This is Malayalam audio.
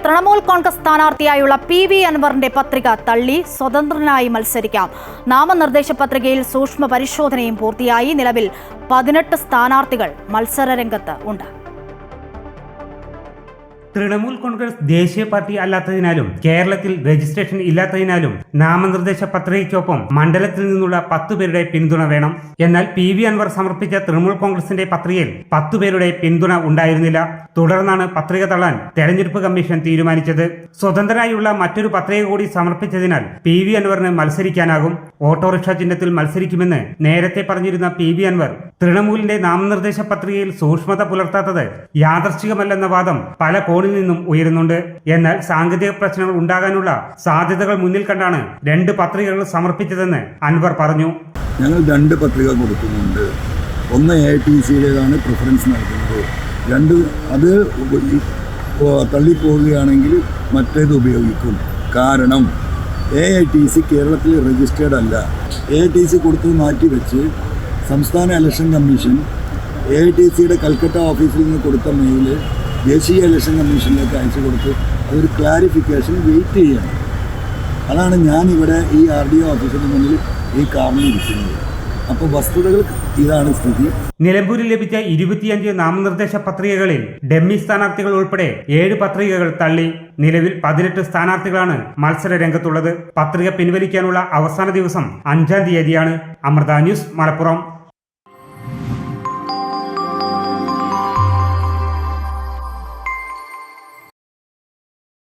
തൃണമൂൽ കോൺഗ്രസ് സ്ഥാനാർത്ഥിയായുള്ള PV അൻവറിന്റെ പത്രിക തള്ളി. സ്വതന്ത്രനായി മത്സരിക്കാം. നാമനിർദ്ദേശ പത്രികയിൽ സൂക്ഷ്മ പരിശോധനയും പൂർത്തിയായി. നിലവിൽ 18 സ്ഥാനാർത്ഥികൾ മത്സരരംഗത്ത് ഉണ്ട്. തൃണമൂൽ കോൺഗ്രസ് ദേശീയ പാർട്ടി അല്ലാത്തതിനാലും കേരളത്തിൽ രജിസ്ട്രേഷൻ ഇല്ലാത്തതിനാലും നാമനിർദ്ദേശ പത്രികയ്ക്കൊപ്പം മണ്ഡലത്തിൽ നിന്നുള്ള 10 പേരുടെ പിന്തുണ വേണം. എന്നാൽ PV അൻവർ സമർപ്പിച്ച തൃണമൂൽ കോൺഗ്രസിന്റെ പത്രികയിൽ 10 പേരുടെ പിന്തുണ ഉണ്ടായിരുന്നില്ല. തുടർന്നാണ് പത്രിക തള്ളാൻ തെരഞ്ഞെടുപ്പ് കമ്മീഷൻ തീരുമാനിച്ചത്. സ്വതന്ത്രനായുള്ള മറ്റൊരു പത്രിക കൂടി സമർപ്പിച്ചതിനാൽ PV അൻവറിന് മത്സരിക്കാനാകും. ഓട്ടോറിക്ഷ ചിഹ്നത്തിൽ മത്സരിക്കുമെന്ന് നേരത്തെ പറഞ്ഞിരുന്ന PV അൻവർ തൃണമൂലിന്റെ നാമനിർദ്ദേശ പത്രികയിൽ സൂക്ഷ്മത പുലർത്താത്തത് യാദർച്ഛികമല്ലെന്ന വാദം പല കോണിൽ നിന്നും ഉയരുന്നുണ്ട്. എന്നാൽ സാങ്കേതിക പ്രശ്നങ്ങൾ ഉണ്ടാകാനുള്ള സാധ്യതകൾ മുന്നിൽ കണ്ടാണ് 2 പത്രികകൾ സമർപ്പിച്ചതെന്ന് അൻവർ പറഞ്ഞു. ഞങ്ങൾ 2 പത്രിക കൊടുക്കുന്നുണ്ട്. ഒന്ന് AITC-യുടേതാണ് പ്രിഫറൻസ് നൽകുന്നത്. 2 അത് തള്ളിപ്പോവുകയാണെങ്കിൽ മറ്റേത് ഉപയോഗിക്കും. കാരണം AITC കേരളത്തിൽ രജിസ്റ്റേർഡ് അല്ല. AITC കൊടുത്തത് മാറ്റിവെച്ച് സംസ്ഥാന ഇലക്ഷൻ കമ്മീഷൻ AITC-യുടെ കൽക്കട്ട ഓഫീസിൽ നിന്ന് കൊടുത്ത മെയിൽ ദേശീയ ഇലക്ഷൻ കമ്മീഷനിലേക്ക് അയച്ചു കൊടുത്ത് അതൊരു ക്ലാരിഫിക്കേഷൻ വെയിറ്റ് ചെയ്യണം. അതാണ് ഞാനിവിടെ ഈ RDO ഓഫീസിന് മുന്നിൽ ഈ കാറിലിരിക്കുന്നത്. അപ്പോൾ വസ്തുതകൾ ഇതാണ് സ്ഥിതി. നിലമ്പൂരിൽ ലഭിച്ച 25 നാമനിർദ്ദേശ പത്രികകളിൽ ഡമ്മി സ്ഥാനാർത്ഥികൾ ഉൾപ്പെടെ 7 പത്രികകൾ തള്ളി. നിലവിൽ 18 സ്ഥാനാർത്ഥികളാണ് മത്സര രംഗത്തുള്ളത്. പത്രിക പിൻവലിക്കാനുള്ള അവസാന ദിവസം 5-ാം തീയതിയാണ്. അമൃത ന്യൂസ്, മലപ്പുറം.